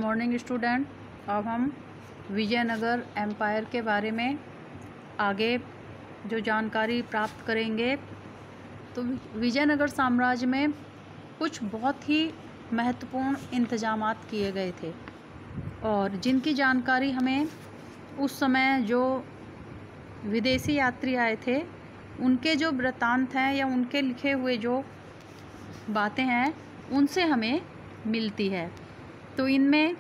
Morning student. अब हम Vijayanagar empire के बारे में आगे जो जानकारी प्राप्त करेंगे। तो विजयनगर साम्राज्य में कुछ बहुत ही महत्वपूर्ण इंतजामात किए गए थे और जिनकी जानकारी हमें उस समय जो विदेशी यात्री आए थे उनके जो वृत्तांत हैं या उनके लिखे हुए जो बातें हैं उनसे हमें मिलती है। तो इनमें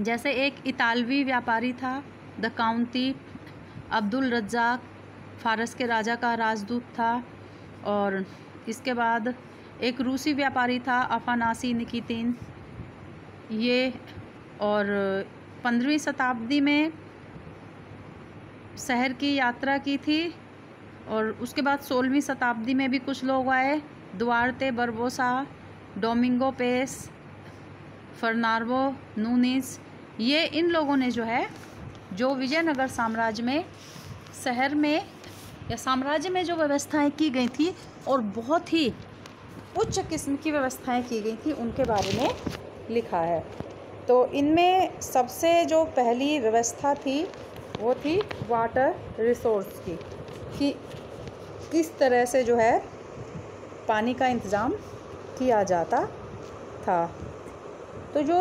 जैसे एक इतालवी व्यापारी था द काउंटी अब्दुल रज्जाक, फारस के राजा का राजदूत था। और इसके बाद एक रूसी व्यापारी था अफानासी निकितिन ये, और 15वीं शताब्दी में शहर की यात्रा की थी। और उसके बाद 16वीं शताब्दी में भी कुछ लोग आए, Duarte बरबोसा, Domingo Paes, Fernando Nunes. ये इन लोगों ने जो है जो विजयनगर साम्राज्य में शहर में या साम्राज्य में जो व्यवस्थाएं की गई थी और बहुत ही उच्च किस्म की व्यवस्थाएं की गई थी उनके बारे में लिखा है। तो इनमें सबसे जो पहली व्यवस्था थी वो थी वाटर रिसोर्स की, कि किस तरह से जो है पानी का इंतज़ाम किया जाता था। तो जो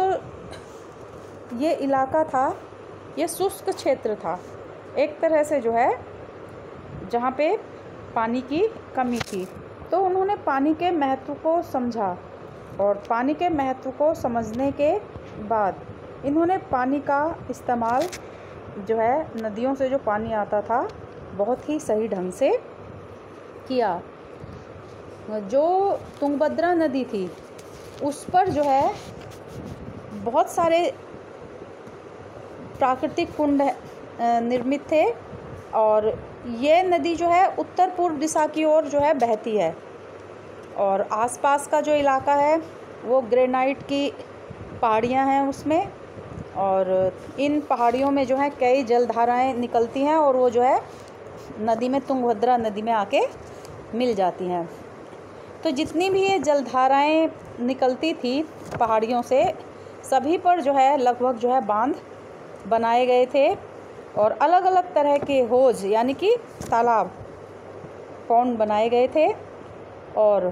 ये इलाका था ये शुष्क क्षेत्र था एक तरह से, जो है जहाँ पे पानी की कमी थी। तो उन्होंने पानी के महत्व को समझा और पानी के महत्व को समझने के बाद इन्होंने पानी का इस्तेमाल जो है नदियों से जो पानी आता था बहुत ही सही ढंग से किया। जो तुंगभद्रा नदी थी उस पर जो है बहुत सारे प्राकृतिक कुंड निर्मित थे और ये नदी जो है उत्तर पूर्व दिशा की ओर जो है बहती है। और आसपास का जो इलाका है वो ग्रेनाइट की पहाड़ियाँ हैं उसमें, और इन पहाड़ियों में जो है कई जलधाराएं निकलती हैं और वो जो है नदी में तुंगभद्रा नदी में आके मिल जाती हैं। तो जितनी भी ये जलधाराएं निकलती थी पहाड़ियों से सभी पर जो है लगभग जो है बांध बनाए गए थे और अलग अलग तरह के होज यानी कि तालाब पौंड बनाए गए थे और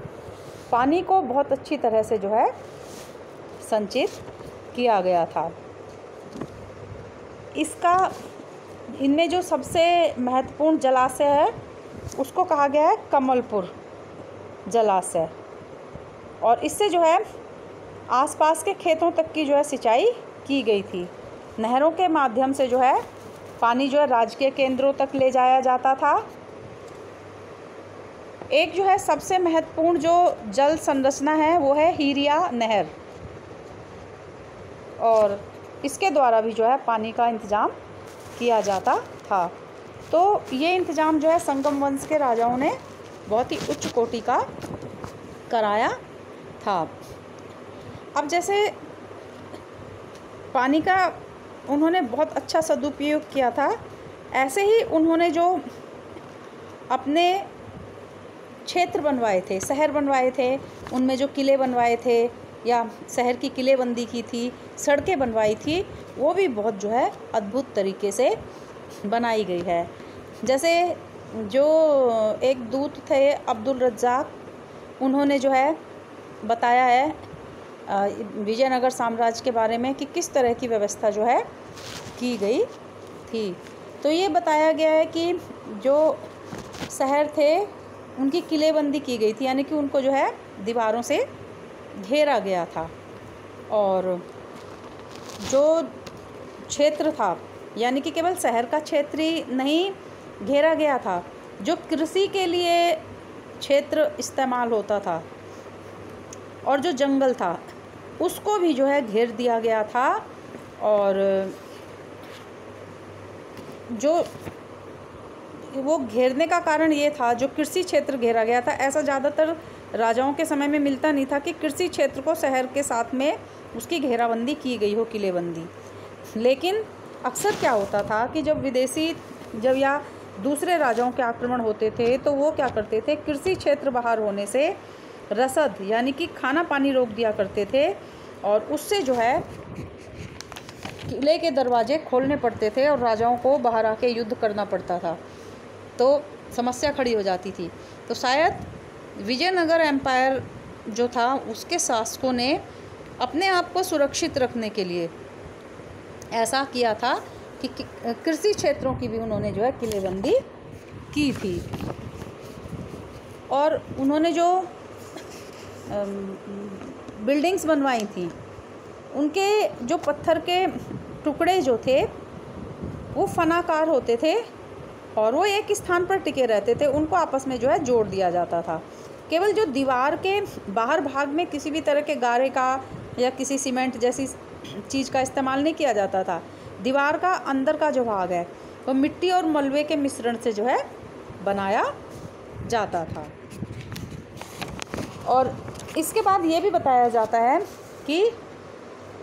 पानी को बहुत अच्छी तरह से जो है संचित किया गया था। इनमें जो सबसे महत्वपूर्ण जलाशय है उसको कहा गया है कमलपुर जलाशय, और इससे जो है आसपास के खेतों तक की जो है सिंचाई की गई थी। नहरों के माध्यम से जो है पानी जो है राजकीय केंद्रों तक ले जाया जाता था। एक जो है सबसे महत्वपूर्ण जो जल संरचना है वो है हीरिया नहर, और इसके द्वारा भी जो है पानी का इंतज़ाम किया जाता था। तो ये इंतज़ाम जो है संगम वंश के राजाओं ने बहुत ही उच्च कोटि का कराया था। अब जैसे पानी का उन्होंने बहुत अच्छा सदुपयोग किया था, ऐसे ही उन्होंने जो अपने क्षेत्र बनवाए थे, शहर बनवाए थे, उनमें जो किले बनवाए थे या शहर की किलेबंदी की थी, सड़कें बनवाई थी, वो भी बहुत जो है अद्भुत तरीके से बनाई गई है। जैसे जो एक दूत थे अब्दुल रज्जाक, उन्होंने जो है बताया है विजयनगर साम्राज्य के बारे में कि किस तरह की व्यवस्था जो है की गई थी। तो ये बताया गया है कि जो शहर थे उनकी किलेबंदी की गई थी, यानी कि उनको जो है दीवारों से घेरा गया था, और जो क्षेत्र था यानी कि केवल शहर का क्षेत्र ही नहीं घेरा गया था, जो कृषि के लिए क्षेत्र इस्तेमाल होता था और जो जंगल था उसको भी जो है घेर दिया गया था। और जो वो घेरने का कारण ये था, जो कृषि क्षेत्र घेरा गया था, ऐसा ज़्यादातर राजाओं के समय में मिलता नहीं था कि कृषि क्षेत्र को शहर के साथ में उसकी घेराबंदी की गई हो, किलेबंदी। लेकिन अक्सर क्या होता था कि जब या दूसरे राजाओं के आक्रमण होते थे तो वो क्या करते थे, कृषि क्षेत्र बाहर होने से रसद यानी कि खाना पानी रोक दिया करते थे और उससे जो है किले के दरवाजे खोलने पड़ते थे और राजाओं को बाहर आके युद्ध करना पड़ता था, तो समस्या खड़ी हो जाती थी। तो शायद विजयनगर एम्पायर जो था उसके शासकों ने अपने आप को सुरक्षित रखने के लिए ऐसा किया था कि कृषि क्षेत्रों की भी उन्होंने जो है किलेबंदी की थी। और उन्होंने जो बिल्डिंग्स बनवाई थी, उनके जो पत्थर के टुकड़े जो थे वो फनाकार होते थे और वो एक स्थान पर टिके रहते थे, उनको आपस में जो है जोड़ दिया जाता था। केवल जो दीवार के बाहर भाग में किसी भी तरह के गारे का या किसी सीमेंट जैसी चीज़ का इस्तेमाल नहीं किया जाता था। दीवार का अंदर का जो भाग है वो मिट्टी और मलबे के मिश्रण से जो है बनाया जाता था। और इसके बाद ये भी बताया जाता है कि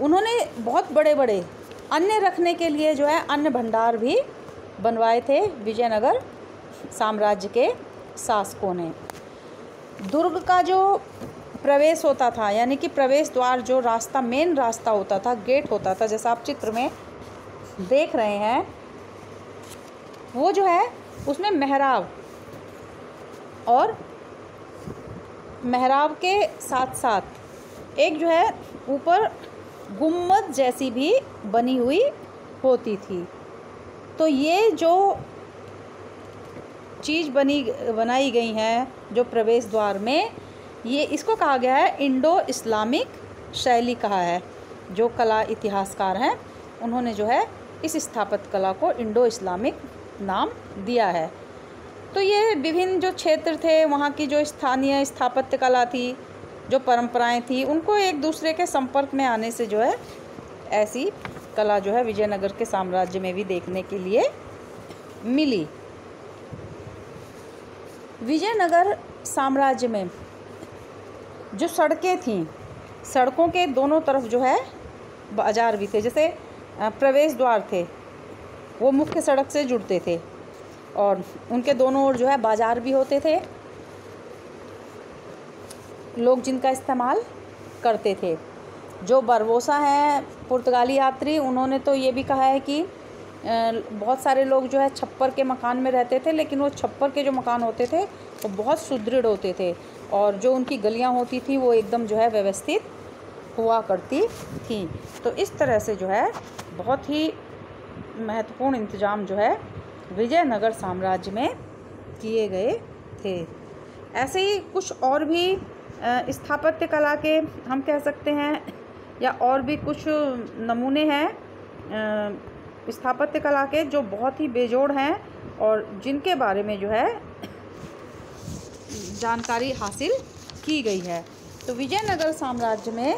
उन्होंने बहुत बड़े बड़े अन्न रखने के लिए जो है अन्न भंडार भी बनवाए थे विजयनगर साम्राज्य के शासकों ने। दुर्ग का जो प्रवेश होता था, यानी कि प्रवेश द्वार जो रास्ता, मेन रास्ता होता था, गेट होता था, जैसा आप चित्र में देख रहे हैं, वो जो है उसमें मेहराब और मेहराब के साथ साथ एक जो है ऊपर गुम्बद जैसी भी बनी हुई होती थी। तो ये जो चीज़ बनाई गई हैं जो प्रवेश द्वार में, ये इसको कहा गया है इंडो इस्लामिक शैली कहा है। जो कला इतिहासकार हैं उन्होंने जो है इस स्थापत्य कला को इंडो इस्लामिक नाम दिया है। तो ये विभिन्न जो क्षेत्र थे, वहाँ की जो स्थानीय स्थापत्य कला थी, जो परंपराएं थी, उनको एक दूसरे के संपर्क में आने से जो है ऐसी कला जो है विजयनगर के साम्राज्य में भी देखने के लिए मिली। विजयनगर साम्राज्य में जो सड़कें थीं, सड़कों के दोनों तरफ जो है बाज़ार भी थे। जैसे प्रवेश द्वार थे वो मुख्य सड़क से जुड़ते थे और उनके दोनों ओर जो है बाज़ार भी होते थे, लोग जिनका इस्तेमाल करते थे। जो बरबोसा हैं पुर्तगाली यात्री, उन्होंने तो ये भी कहा है कि बहुत सारे लोग जो है छप्पर के मकान में रहते थे, लेकिन वो छप्पर के जो मकान होते थे वो बहुत सुदृढ़ होते थे और जो उनकी गलियां होती थी वो एकदम जो है व्यवस्थित हुआ करती थी। तो इस तरह से जो है बहुत ही महत्वपूर्ण इंतजाम जो है विजयनगर साम्राज्य में किए गए थे। ऐसे ही कुछ और भी स्थापत्य कला के हम कह सकते हैं, या और भी कुछ नमूने हैं स्थापत्य कला के जो बहुत ही बेजोड़ हैं और जिनके बारे में जो है जानकारी हासिल की गई है। तो विजयनगर साम्राज्य में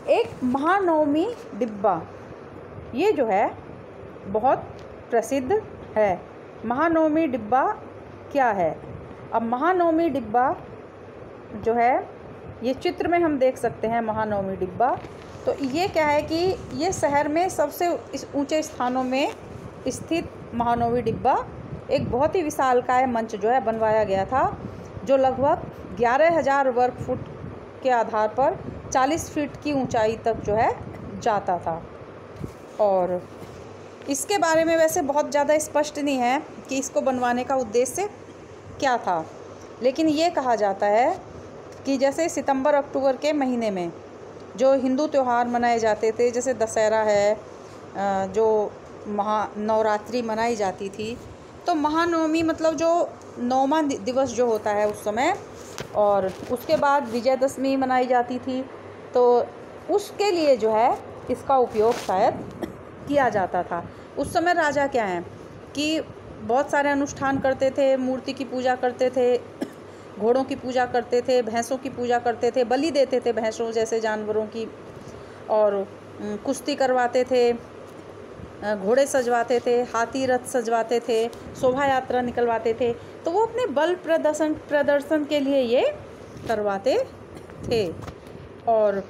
एक महानवमी डिब्बा, ये जो है बहुत प्रसिद्ध है। महानवमी डिब्बा क्या है? अब महानवमी डिब्बा जो है, ये चित्र में हम देख सकते हैं महानवमी डिब्बा। तो ये क्या है कि ये शहर में सबसे ऊंचे स्थानों में स्थित महानवमी डिब्बा एक बहुत ही विशालकाय मंच जो है बनवाया गया था, जो लगभग 11,000 वर्ग फुट के आधार पर 40 फीट की ऊंचाई तक जो है जाता था। और इसके बारे में वैसे बहुत ज़्यादा स्पष्ट नहीं है कि इसको बनवाने का उद्देश्य क्या था, लेकिन ये कहा जाता है कि जैसे सितंबर अक्टूबर के महीने में जो हिंदू त्यौहार मनाए जाते थे, जैसे दशहरा है, जो नवरात्रि मनाई जाती थी, तो महानवमी मतलब जो 9वां दिवस जो होता है उस समय, और उसके बाद विजयदशमी मनाई जाती थी, तो उसके लिए जो है इसका उपयोग शायद किया जाता था। उस समय राजा क्या हैं कि बहुत सारे अनुष्ठान करते थे, मूर्ति की पूजा करते थे, घोड़ों की पूजा करते थे, भैंसों की पूजा करते थे, बलि देते थे भैंसों जैसे जानवरों की, और कुश्ती करवाते थे, घोड़े सजवाते थे, हाथी रथ सजवाते थे, शोभा यात्रा निकलवाते थे। तो वो अपने बल प्रदर्शन के लिए ये करवाते थे। और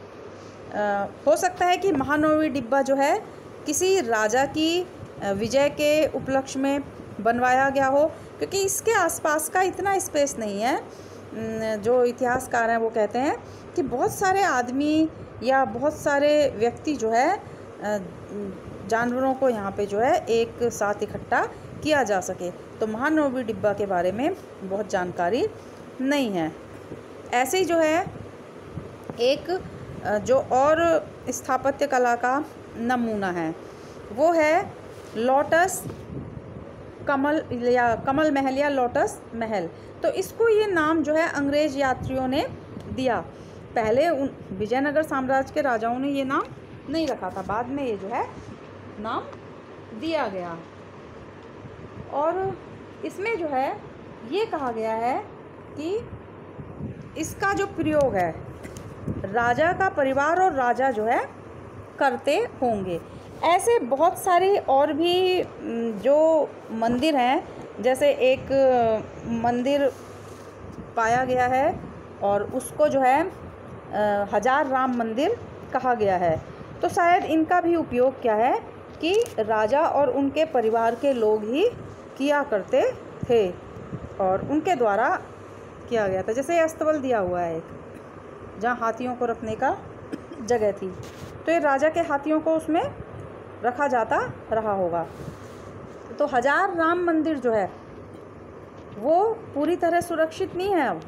हो सकता है कि महानवमी डिब्बा जो है किसी राजा की विजय के उपलक्ष्य में बनवाया गया हो, क्योंकि इसके आसपास का इतना स्पेस नहीं है। जो इतिहासकार हैं वो कहते हैं कि बहुत सारे आदमी या बहुत सारे व्यक्ति जो है जानवरों को यहाँ पे जो है एक साथ इकट्ठा किया जा सके। तो महानवमी डिब्बा के बारे में बहुत जानकारी नहीं है। ऐसे ही जो है एक जो और स्थापत्य कला का नमूना है वो है लोटस कमल या कमल महल या लोटस महल। तो इसको ये नाम जो है अंग्रेज यात्रियों ने दिया। पहले विजयनगर साम्राज्य के राजाओं ने ये नाम नहीं रखा था, बाद में ये जो है नाम दिया गया। और इसमें जो है ये कहा गया है कि इसका जो प्रयोग है राजा का परिवार और राजा जो है करते होंगे। ऐसे बहुत सारे और भी जो मंदिर हैं, जैसे एक मंदिर पाया गया है और उसको जो है हजार राम मंदिर कहा गया है। तो शायद इनका भी उपयोग क्या है कि राजा और उनके परिवार के लोग ही किया करते थे और उनके द्वारा किया गया था। जैसे अस्तबल दिया हुआ है एक, जहाँ हाथियों को रखने का जगह थी, तो ये राजा के हाथियों को उसमें रखा जाता रहा होगा। तो हजार राम मंदिर जो है वो पूरी तरह सुरक्षित नहीं है। अब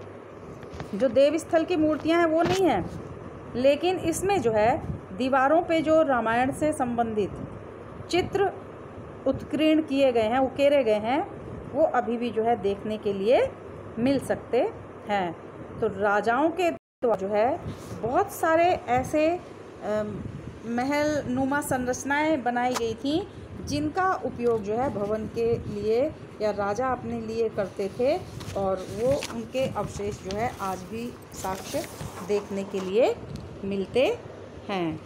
जो देव स्थल की मूर्तियां हैं वो नहीं है, लेकिन इसमें जो है दीवारों पे जो रामायण से संबंधित चित्र उत्कीर्ण किए गए हैं, उकेरे गए हैं, वो अभी भी जो है देखने के लिए मिल सकते हैं। तो राजाओं के तो जो है बहुत सारे ऐसे महल नुमा संरचनाएं बनाई गई थी जिनका उपयोग जो है भवन के लिए या राजा अपने लिए करते थे, और वो उनके अवशेष जो है आज भी साक्ष्य देखने के लिए मिलते हैं।